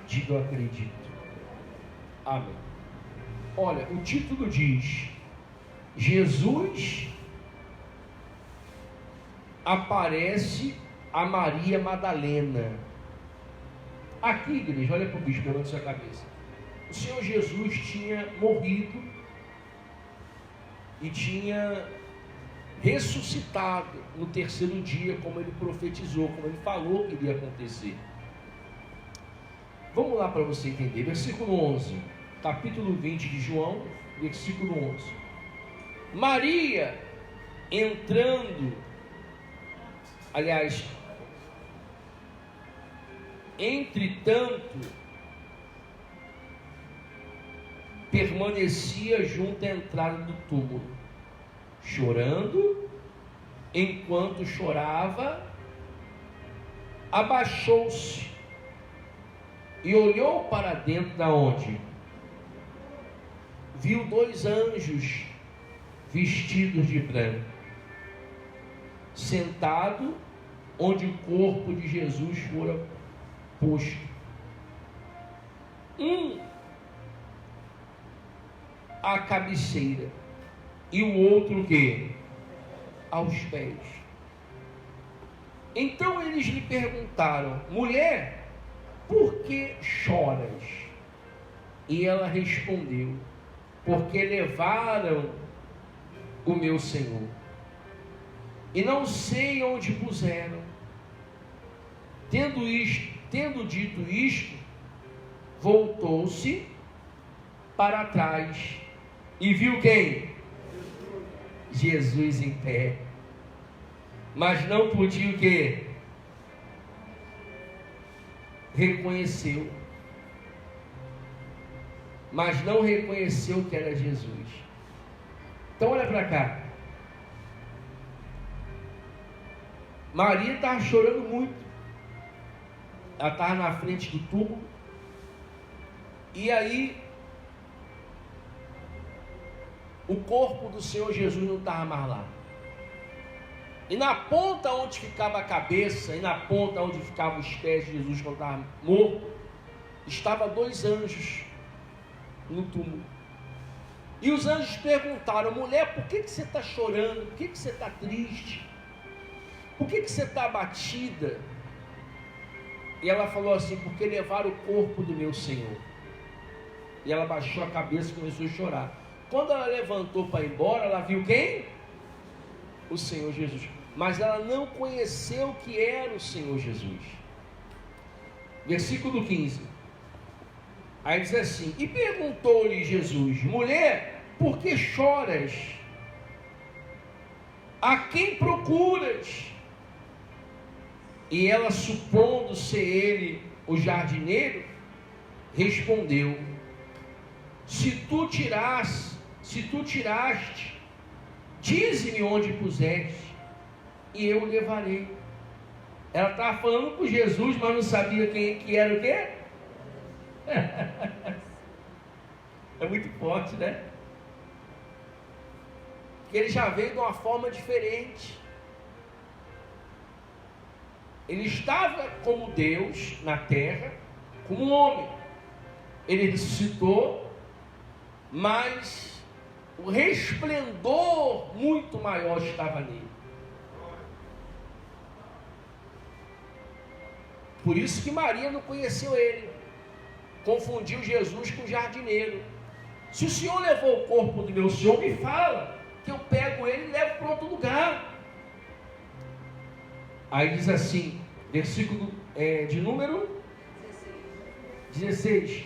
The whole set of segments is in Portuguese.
Diga: eu acredito. Amém. Olha, o título diz: Jesus aparece a Maria Madalena. Aqui, igreja, olha para o bispo, levanta sua cabeça. O Senhor Jesus tinha morrido e tinha ressuscitado no terceiro dia, como ele profetizou, como ele falou que iria acontecer. Vamos lá para você entender. Versículo 11, capítulo 20 de João, versículo 11. Maria entrando, aliás, entretanto, permanecia junto à entrada do túmulo, chorando. Enquanto chorava, abaixou-se e olhou para dentro da onde? Viu 2 anjos vestidos de branco, sentado onde o corpo de Jesus fora posto. Um à cabeceira e o outro o quê? Aos pés. Então eles lhe perguntaram: mulher, por que choras? E ela respondeu: porque levaram o meu Senhor e não sei onde puseram. Tendo dito isto, voltou-se para trás e viu quem? Jesus em pé. Mas não podia o quê? Reconheceu. Mas não reconheceu que era Jesus. Então olha para cá. Maria estava chorando muito. Ela estava na frente do túmulo. E aí o corpo do Senhor Jesus não estava mais lá. E na ponta onde ficava a cabeça, e na ponta onde ficavam os pés de Jesus quando estava morto, estavam 2 anjos no túmulo. E os anjos perguntaram: mulher, por que você está chorando? Por que você está triste? Por que você está abatida? E ela falou assim: porque levaram o corpo do meu Senhor. E ela baixou a cabeça e começou a chorar. Quando ela levantou para ir embora, ela viu quem? O Senhor Jesus. Mas ela não conheceu que era o Senhor Jesus. Versículo 15. Aí diz assim: e perguntou-lhe Jesus: mulher, por que choras? A quem procuras? E ela, supondo ser ele o jardineiro, respondeu: se tu tiraste, dize-me onde puseste, e eu o levarei. Ela estava falando com Jesus, mas não sabia que era o quê? É muito forte, né? Porque ele já veio de uma forma diferente. Ele estava como Deus na terra, como um homem. Ele ressuscitou, mas o resplendor muito maior estava nele. Por isso que Maria não conheceu ele, confundiu Jesus com o jardineiro. Se o Senhor levou o corpo do meu Senhor, me fala, que eu pego ele e levo para outro lugar. Aí diz assim, versículo de número 16.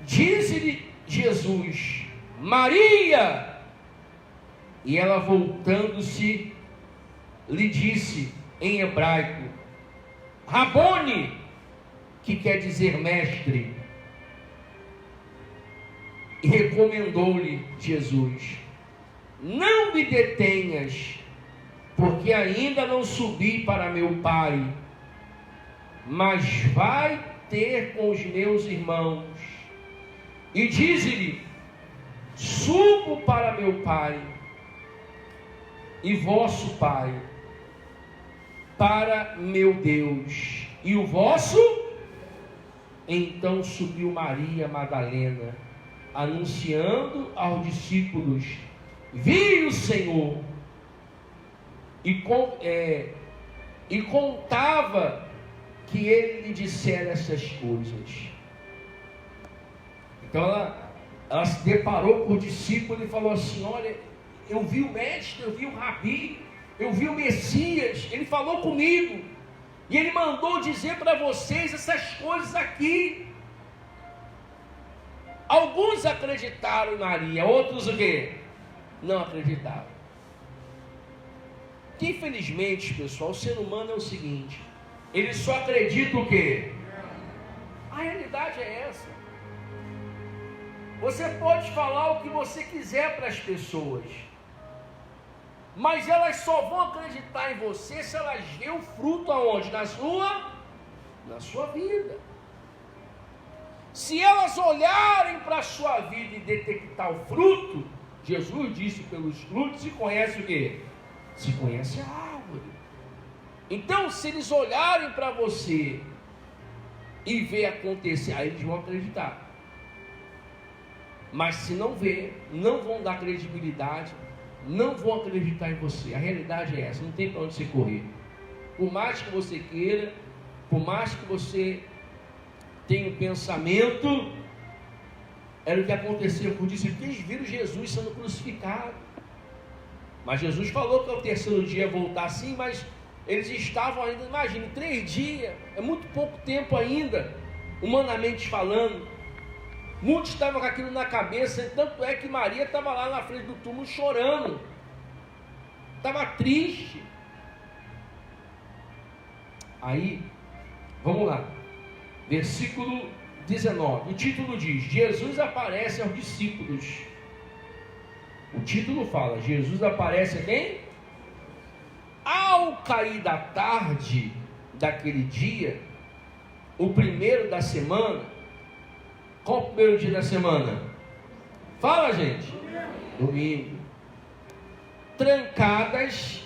Diz-lhe Jesus: Maria! E ela, voltando-se, lhe disse em hebraico: Rabone, que quer dizer mestre. E recomendou-lhe Jesus: não me detenhas, porque ainda não subi para meu Pai, mas vai ter com os meus irmãos. E diz-lhe: subo para meu Pai e vosso Pai, para meu Deus, e o vosso. Então subiu Maria Madalena, anunciando aos discípulos: vi o Senhor, e contava que ele lhe dissera essas coisas. Então ela se deparou com o discípulo e falou assim: olha, eu vi o mestre, eu vi o rabi, eu vi o Messias, ele falou comigo, e ele mandou dizer para vocês essas coisas aqui. Alguns acreditaram em Maria, outros o quê? Não acreditaram. Que infelizmente, pessoal, o ser humano é o seguinte: ele só acredita o quê? A realidade é essa. Você pode falar o que você quiser para as pessoas, mas elas só vão acreditar em você se elas verem o fruto aonde? Na sua vida. Se elas olharem para a sua vida e detectar o fruto, Jesus disse: pelos frutos se conhece o quê? Se conhece a árvore. Então, se eles olharem para você e ver acontecer, aí eles vão acreditar. Mas se não ver, não vão dar credibilidade, não vão acreditar em você. A realidade é essa, não tem para onde você correr. Por mais que você queira, por mais que você tenha um pensamento, era o que aconteceu com os discípulos. Eles viram Jesus sendo crucificado. Mas Jesus falou que ao terceiro dia ia voltar assim, mas eles estavam ainda, imagine, 3 dias, é muito pouco tempo ainda, humanamente falando. Muitos estavam com aquilo na cabeça, tanto é que Maria estava lá na frente do túmulo chorando, estava triste. Aí, vamos lá, versículo 19, o título diz: Jesus aparece aos discípulos. O título fala: Jesus aparece a quem? Ao cair da tarde daquele dia, o primeiro da semana. Qual o primeiro dia da semana? Fala, gente. Domingo. Trancadas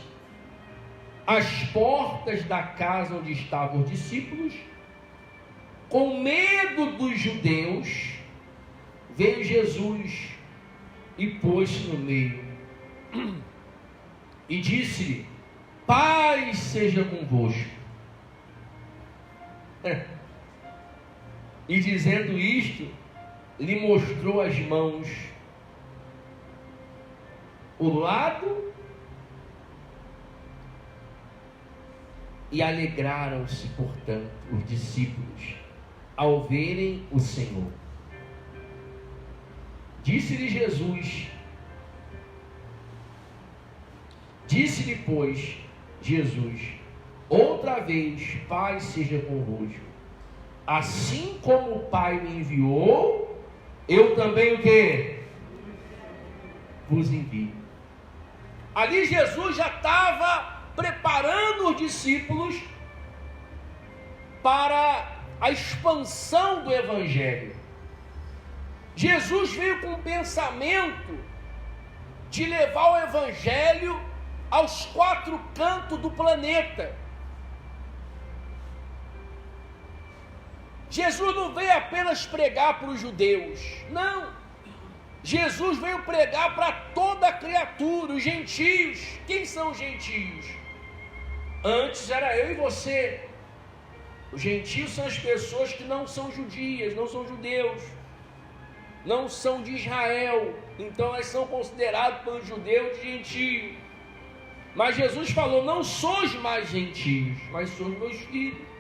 as portas da casa onde estavam os discípulos, com medo dos judeus, veio Jesus e pôs-se no meio e disse-lhe: paz seja convosco. E dizendo isto, lhe mostrou as mãos, o lado, e alegraram-se, portanto, os discípulos ao verem o Senhor. Disse-lhe Jesus, disse-lhe, pois, Jesus, outra vez, paz seja convosco. Assim como o Pai me enviou, eu também o quê? Vos envio. Ali Jesus já estava preparando os discípulos para a expansão do Evangelho. Jesus veio com o pensamento de levar o Evangelho aos 4 cantos do planeta. Jesus não veio apenas pregar para os judeus, não. Jesus veio pregar para toda a criatura, os gentios. Quem são os gentios? Antes era eu e você. Os gentios são as pessoas que não são judias, não são judeus, não são de Israel, então elas são consideradas pelos judeus de gentios. Mas Jesus falou: não sois mais gentios, mas sois meus filhos.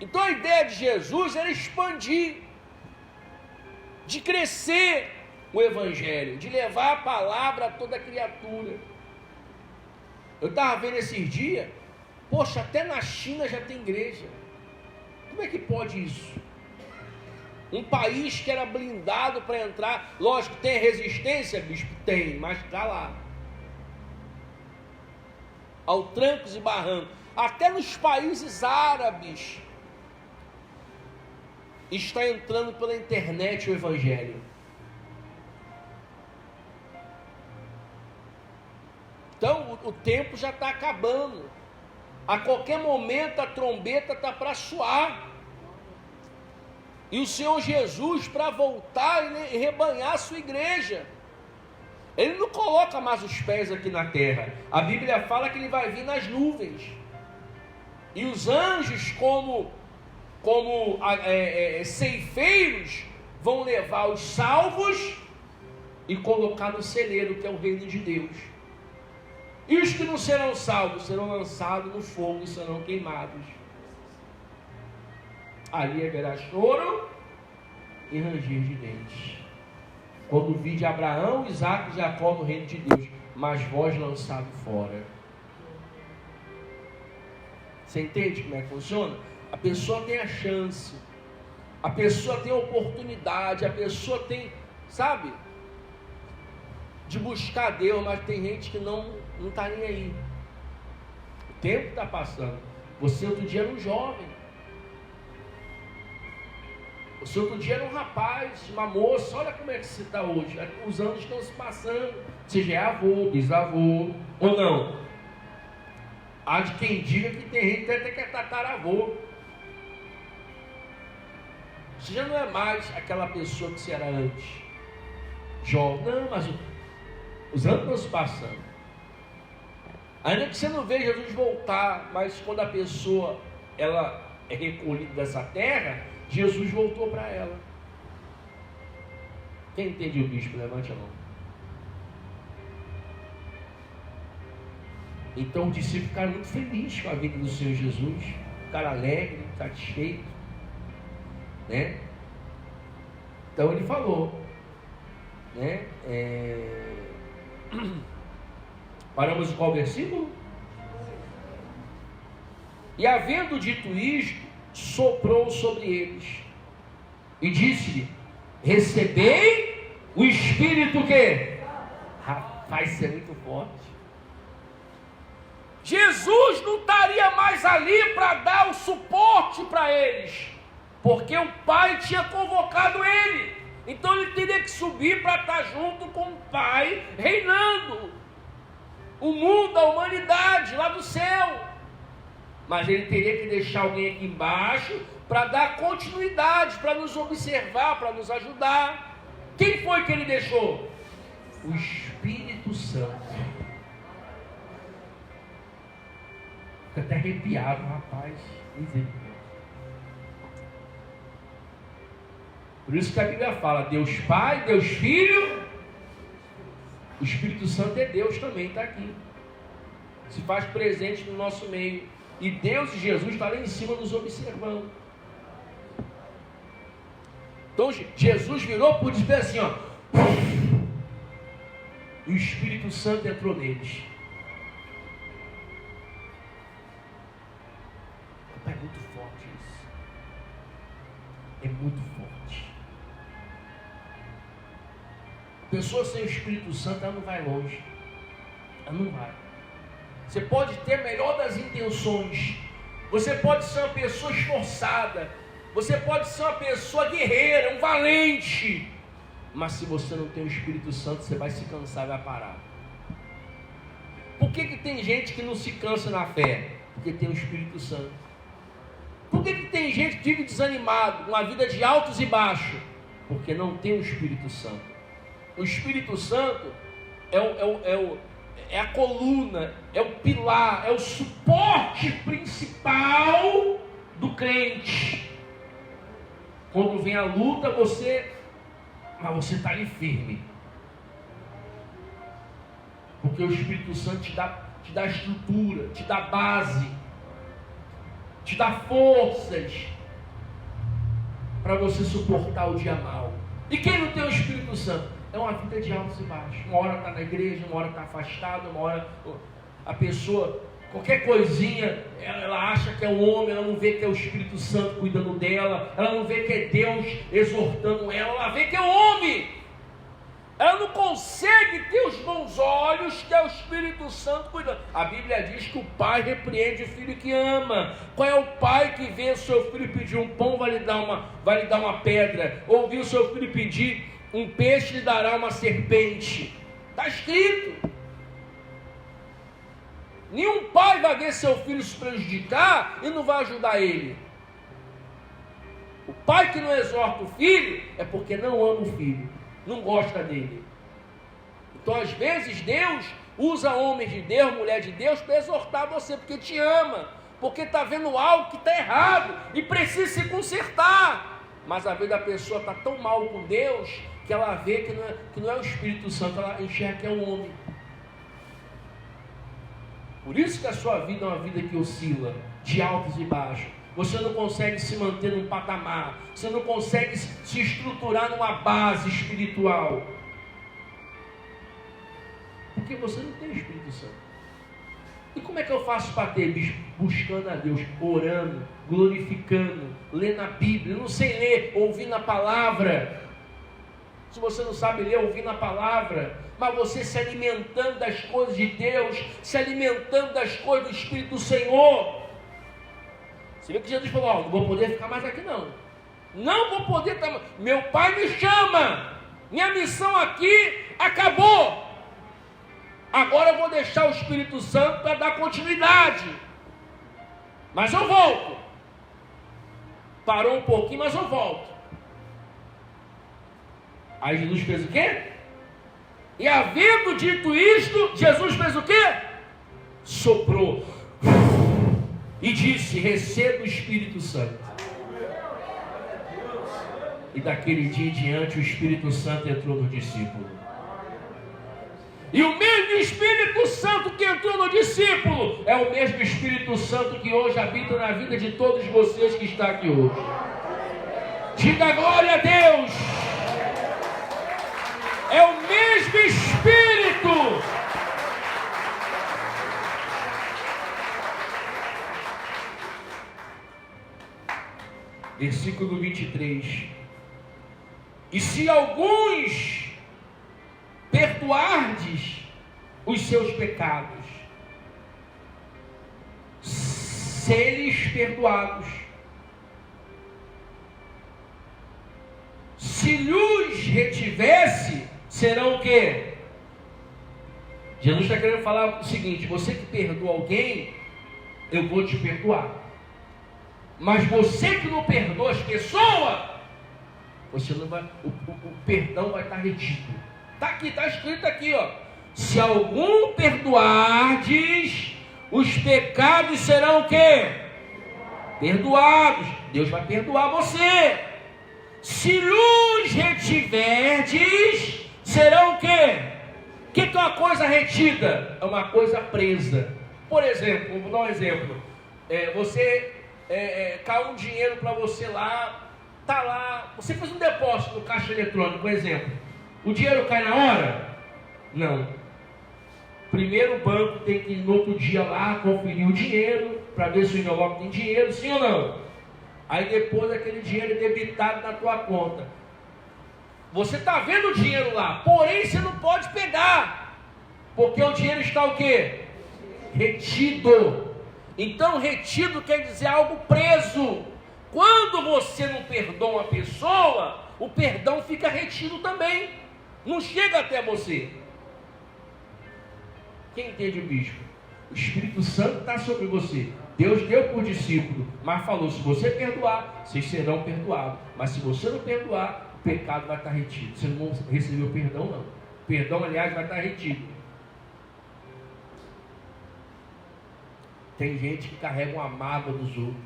Então a ideia de Jesus era expandir, de crescer o Evangelho, de levar a palavra a toda a criatura. Eu estava vendo esses dias, poxa, até na China já tem igreja. Como é que pode isso? Um país que era blindado para entrar, lógico, tem resistência, bispo? Tem, mas está lá. Ao trancos e barrancos. Até nos países árabes está entrando pela internet o Evangelho. Então o tempo já está acabando. A qualquer momento a trombeta está para soar. E o Senhor Jesus, para voltar e rebanhar a sua igreja, Ele não coloca mais os pés aqui na terra. A Bíblia fala que Ele vai vir nas nuvens. E os anjos, como ceifeiros, vão levar os salvos e colocar no celeiro, que é o reino de Deus. E os que não serão salvos serão lançados no fogo e serão queimados. Ali haverá choro e ranger de dentes. Quando vi de Abraão, Isaque e Jacó no reino de Deus, mas vós lançado fora. Você entende como é que funciona? A pessoa tem a chance, a pessoa tem a oportunidade, a pessoa tem, sabe, de buscar Deus, mas tem gente que não está nem aí. O tempo está passando. Você outro dia era um jovem. Você outro dia era um rapaz, uma moça. Olha como é que você está hoje. Os anos estão se passando. Você já é avô, bisavô, ou não? Há de quem diga que tem gente até que é tataravô. Você já não é mais aquela pessoa que você era antes. Jovem. Não, mas os anos estão se passando. Ainda que você não veja Jesus voltar, mas quando a pessoa ela é recolhida dessa terra, Jesus voltou para ela. Quem entende o bispo? Levante a mão. Então os discípulos ficaram muito felizes com a vida do Senhor Jesus, ficaram alegres, satisfeitos, né? Então ele falou, né? Paramos em qual versículo? E havendo dito isto, soprou sobre eles e disse-lhe: recebei o Espírito que? Rapaz, isso é muito forte. Jesus não estaria mais ali para dar o suporte para eles, porque o Pai tinha convocado ele. Então ele teria que subir para estar junto com o Pai, reinando o mundo, a humanidade lá do céu. Mas ele teria que deixar alguém aqui embaixo para dar continuidade, para nos observar, para nos ajudar. Quem foi que ele deixou? O Espírito Santo. Fica até arrepiado, rapaz. Por isso que a Bíblia fala: Deus Pai, Deus Filho, o Espírito Santo é Deus também, está aqui. Se faz presente no nosso meio. E Deus e Jesus estão lá em cima nos observando. Então Jesus virou por dizer assim, ó. E o Espírito Santo entrou neles. É muito forte isso. É muito forte. A pessoa sem o Espírito Santo, ela não vai longe. Ela não vai. Você pode ter a melhor das intenções. Você pode ser uma pessoa esforçada. Você pode ser uma pessoa guerreira, um valente. Mas se você não tem o Espírito Santo, você vai se cansar e vai parar. Por que tem gente que não se cansa na fé? Porque tem o Espírito Santo. Por que tem gente que vive desanimado, uma vida de altos e baixos? Porque não tem o Espírito Santo. O Espírito Santo é a coluna, é o pilar, é o suporte principal do crente. Quando vem a luta, você está ali firme. Porque o Espírito Santo te dá estrutura, te dá base, te dá forças para você suportar o dia mal. E quem não tem o Espírito Santo? É uma vida de altos e baixos. Uma hora está na igreja, uma hora está afastada, uma hora a pessoa, qualquer coisinha, ela acha que é o homem, ela não vê que é o Espírito Santo cuidando dela, ela não vê que é Deus exortando ela vê que é o homem. Ela não consegue ter os bons olhos que é o Espírito Santo cuidando. A Bíblia diz que o pai repreende o filho que ama. Qual é o pai que vê o seu filho pedir um pão, vai lhe dar uma pedra? Ou viu o seu filho pedir um peixe, lhe dará uma serpente? Está escrito. Nenhum pai vai ver seu filho se prejudicar e não vai ajudar ele. O pai que não exorta o filho é porque não ama o filho, não gosta dele. Então, às vezes, Deus usa homens de Deus, mulher de Deus, para exortar você, porque te ama, porque está vendo algo que está errado e precisa se consertar. Mas a vida da pessoa está tão mal com Deus que ela vê que não é o Espírito Santo, ela enxerga que é o homem. Por isso que a sua vida é uma vida que oscila, de altos e baixos. Você não consegue se manter num patamar, você não consegue se estruturar numa base espiritual. Porque você não tem o Espírito Santo. E como é que eu faço para ter, bicho? Buscando a Deus, orando, glorificando, lendo a Bíblia. Eu não sei ler, ouvindo a palavra. Se você não sabe ler, ouvindo a palavra, mas você se alimentando das coisas de Deus, se alimentando das coisas do Espírito do Senhor. Você vê que Jesus falou, não vou poder ficar mais aqui não. Não vou poder estar. Meu Pai me chama. Minha missão aqui acabou. Agora eu vou deixar o Espírito Santo para dar continuidade. Mas eu volto. Parou um pouquinho, mas eu volto. Aí Jesus fez o quê? E havendo dito isto, Jesus fez o quê? Soprou. E disse, receba o Espírito Santo. E daquele dia em diante o Espírito Santo entrou no discípulo. E o mesmo Espírito Santo que entrou no discípulo é o mesmo Espírito Santo que hoje habita na vida de todos vocês que estão aqui hoje. Diga glória a Deus. É o mesmo Espírito. Versículo 23. E se alguns perdoardes os seus pecados, seres perdoados. Se lhes retivesse, serão o quê? Jesus está querendo falar o seguinte: você que perdoa alguém, eu vou te perdoar. Mas você que não perdoa as pessoas, você não vai, o perdão vai estar retido. Está aqui, está escrito aqui, ó. Se algum perdoardes, os pecados serão o quê? Perdoados. Deus vai perdoar você. Se lhes retiverdes, serão o quê? O que é uma coisa retida? É uma coisa presa. Por exemplo, vou dar um exemplo. Caiu um dinheiro para você lá, tá lá, você fez um depósito no caixa eletrônico, por exemplo. O dinheiro cai na hora? Não. Primeiro o banco tem que ir no outro dia lá conferir o dinheiro para ver se o envelope tem dinheiro, sim ou não? Aí depois aquele dinheiro é debitado na tua conta. Você está vendo o dinheiro lá, porém você não pode pegar, porque o dinheiro está o quê? Retido. Então retido quer dizer algo preso. Quando você não perdoa uma pessoa, o perdão fica retido também. Não chega até você. Quem entende o bispo? O Espírito Santo está sobre você. Deus deu por discípulo, mas falou, se você perdoar, vocês serão perdoados. Mas se você não perdoar, o pecado vai estar retido. Você não recebeu perdão, não. O perdão, aliás, vai estar retido. Tem gente que carrega uma mágoa dos outros.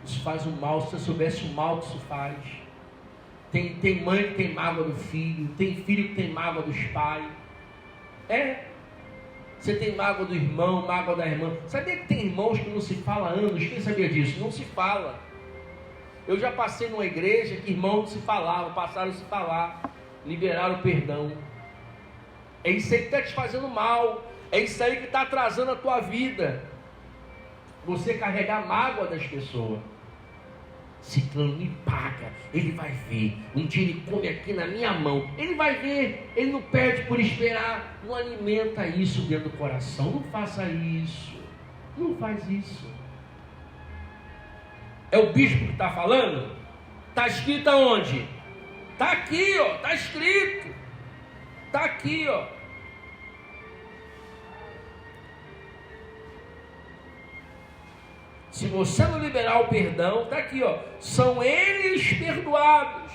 Isso faz um mal. Se você soubesse o mal que isso faz. Tem mãe que tem mágoa do filho. Tem filho que tem mágoa dos pais. Você tem mágoa do irmão, mágoa da irmã. Sabia que tem irmãos que não se fala há anos? Quem sabia disso? Não se fala. Eu já passei numa igreja que irmãos não se falavam, passaram a se falar, liberaram o perdão. É isso aí que está te fazendo mal. É isso aí que está atrasando a tua vida. Você carregar a mágoa das pessoas. Ciclano me paga, ele vai ver. Um dia ele come aqui na minha mão, ele vai ver. Ele não perde por esperar. Não alimenta isso dentro do coração. Não faça isso. Não faz isso. É o bispo que está falando? Está escrito aonde? Está aqui, ó. Está escrito. Está aqui, ó. Se você não liberar o perdão, está aqui, ó, são eles perdoados.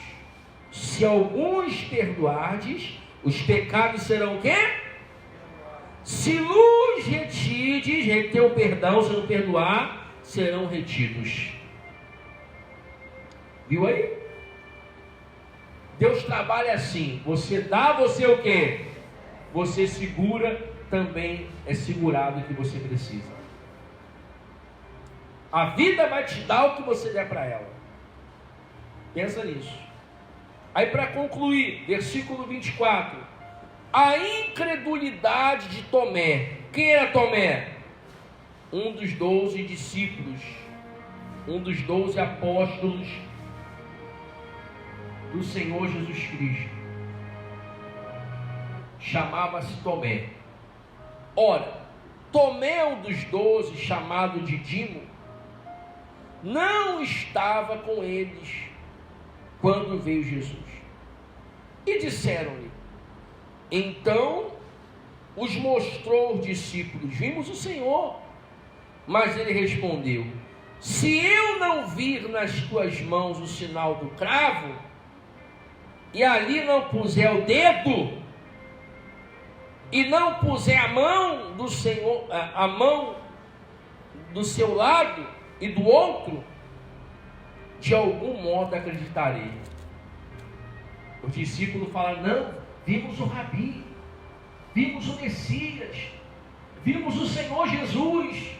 Se alguns perdoardes, os pecados serão o quê? Se nos retides, reter o perdão, se não perdoar, serão retidos. Viu aí? Deus trabalha assim, você dá, você o quê? Você segura, também é segurado o que você precisa. A vida vai te dar o que você der para ela. Pensa nisso. Aí para concluir, versículo 24. A incredulidade de Tomé. Quem era Tomé? Um dos 12 discípulos. Um dos 12 apóstolos do Senhor Jesus Cristo. Chamava-se Tomé. Ora, Tomé, um dos 12, chamado Dídimo, não estava com eles quando veio Jesus. E disseram-lhe, então os mostrou os discípulos, vimos o Senhor. Mas ele respondeu, se eu não vir nas tuas mãos o sinal do cravo, e ali não puser o dedo, e não puser a mão do Senhor, a mão do seu lado e do outro, de algum modo acreditarei. Os discípulos falaram, não, vimos o Rabi, vimos o Messias, vimos o Senhor Jesus.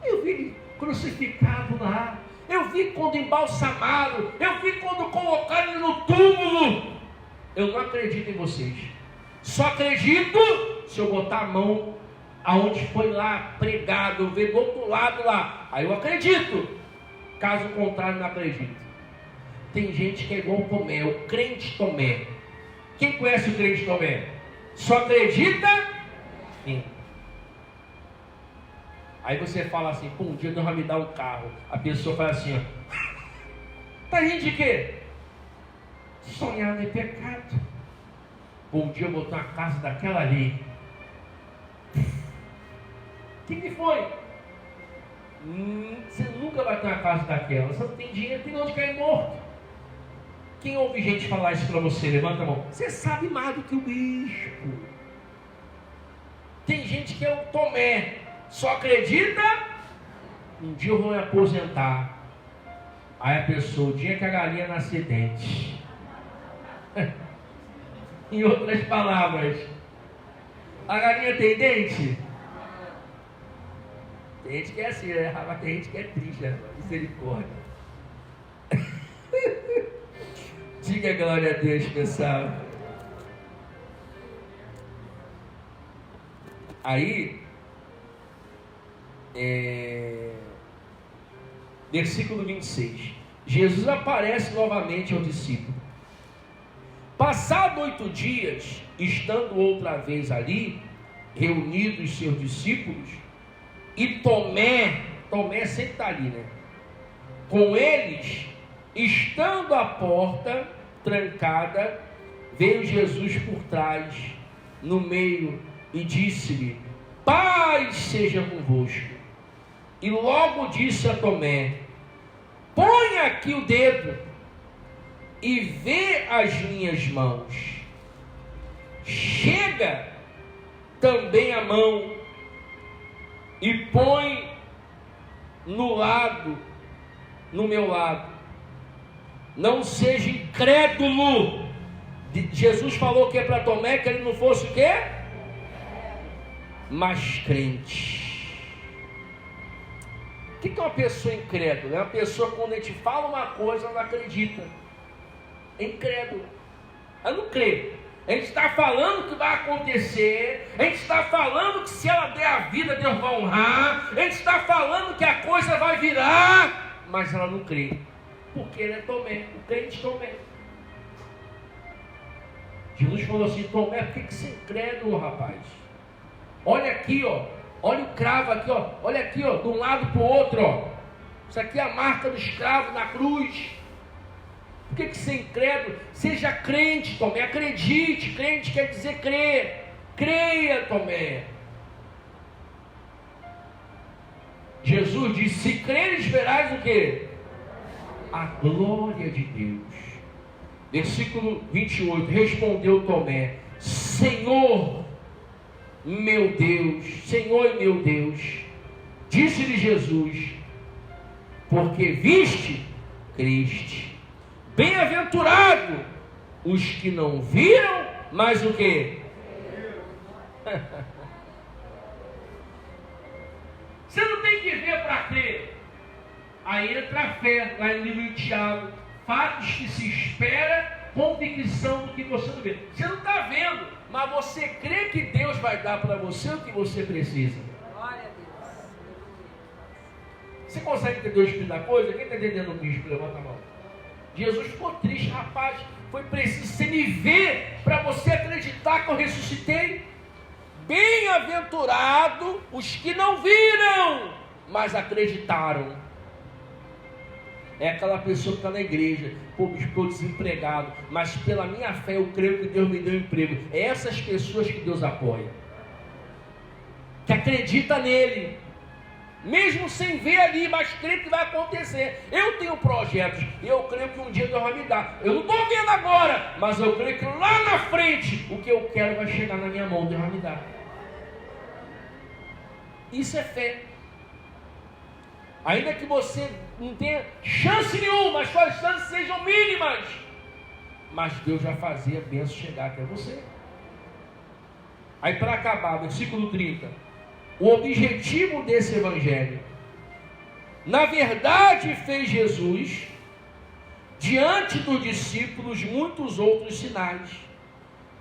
Eu vi ele crucificado lá, eu vi quando embalsamaram, eu vi quando colocaram ele no túmulo. Eu não acredito em vocês, só acredito se eu botar a mão aonde foi lá pregado, eu ver do outro lado lá, aí eu acredito. Caso contrário, não acredito. Tem gente que é igual o Tomé, o crente Tomé. Quem conhece o crente Tomé? Só acredita em. Aí você fala assim, pô, um dia Deus vai me dar um carro. A pessoa fala assim, ó, tá rindo de quê? Sonhar não é pecado. Pô, um dia eu vou ter uma casa daquela ali. O que foi? Você nunca vai ter uma casa daquela. Você não tem dinheiro, tem onde cair morto. Quem ouve gente falar isso para você? Levanta a mão. Você sabe mais do que o bispo. Tem gente que é o Tomé, só acredita, um dia eu vou me aposentar. Aí a pessoa, o dia que a galinha nascer dente. Em outras palavras, a galinha tem dente? Tem gente que é assim, né? Mas tem gente que é triste, né? Misericórdia. Diga glória a Deus, pessoal. Aí, versículo 26. Jesus aparece novamente ao discípulo. Passado 8 dias, estando outra vez ali, reunidos seus discípulos, e Tomé sempre está ali, né? Com eles, estando a porta trancada, veio Jesus por trás, no meio, e disse-lhe, paz seja convosco. E logo disse a Tomé, põe aqui o dedo, e vê as minhas mãos. Chega também a mão, e põe no meu lado. Não seja incrédulo. Jesus falou que é para Tomé que ele não fosse o quê? Mas crente. O que é uma pessoa incrédula? É uma pessoa quando a gente fala uma coisa, ela não acredita. É incrédula. Ela não crê. A gente está falando que vai acontecer, a gente está falando que se ela der a vida, Deus vai honrar, a gente está falando que a coisa vai virar, mas ela não crê, porque ele é Tomé, o crente Tomé. Jesus falou assim, Tomé, por que você é incrédulo, rapaz? Olha aqui, ó, olha o cravo aqui, ó, olha aqui, ó, de um lado para o outro, ó. Isso aqui é a marca do escravo na cruz. Por que você é incrédulo? Seja crente, Tomé, acredite. Crente quer dizer crer. Creia, Tomé. Jesus disse: se creres, verás o quê? A glória de Deus. Versículo 28, respondeu Tomé: Senhor, meu Deus, Senhor e meu Deus. Disse-lhe Jesus: porque viste, creste. Bem-aventurado os que não viram, mas o quê? Você não tem que ver para crer. Aí entra a fé, lá no livro de Tiago. Fatos que se espera, convicção do que você não vê. Você não está vendo, mas você crê que Deus vai dar para você o que você precisa. Glória a Deus. Você consegue entender o espírito da coisa? Quem está entendendo o bispo? Levanta a mão. Jesus ficou triste, rapaz. Foi preciso você me ver para você acreditar que eu ressuscitei. Bem-aventurado os que não viram, mas acreditaram. É aquela pessoa que está na igreja: pô, estou desempregado, mas pela minha fé eu creio que Deus me deu emprego. É essas pessoas que Deus apoia, que acredita nele, mesmo sem ver ali, mas crê que vai acontecer. Eu tenho projetos, eu creio que um dia Deus vai me dar. Eu não estou vendo agora, mas eu creio que lá na frente o que eu quero vai chegar na minha mão, Deus vai me dar. Isso é fé. Ainda que você não tenha chance nenhuma, as suas chances sejam mínimas, mas Deus vai fazer a bênção chegar até você. Aí, para acabar, versículo 30, o objetivo desse evangelho: na verdade fez Jesus diante dos discípulos muitos outros sinais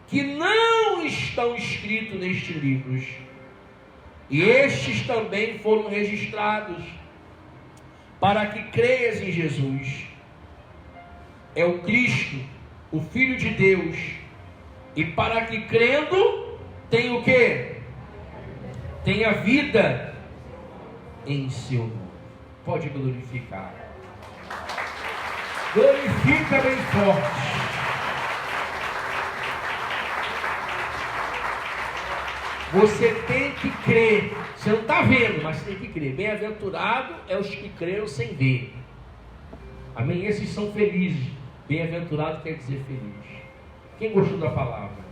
que não estão escritos nestes livros, e estes também foram registrados para que creias em Jesus. É o Cristo, o Filho de Deus, e para que crendo tem o quê? Tem a vida em seu nome. Pode glorificar. Glorifica bem forte. Você tem que crer. Você não está vendo, mas tem que crer. Bem-aventurado é os que creram sem ver. Amém? Esses são felizes. Bem-aventurado quer dizer feliz. Quem gostou da palavra?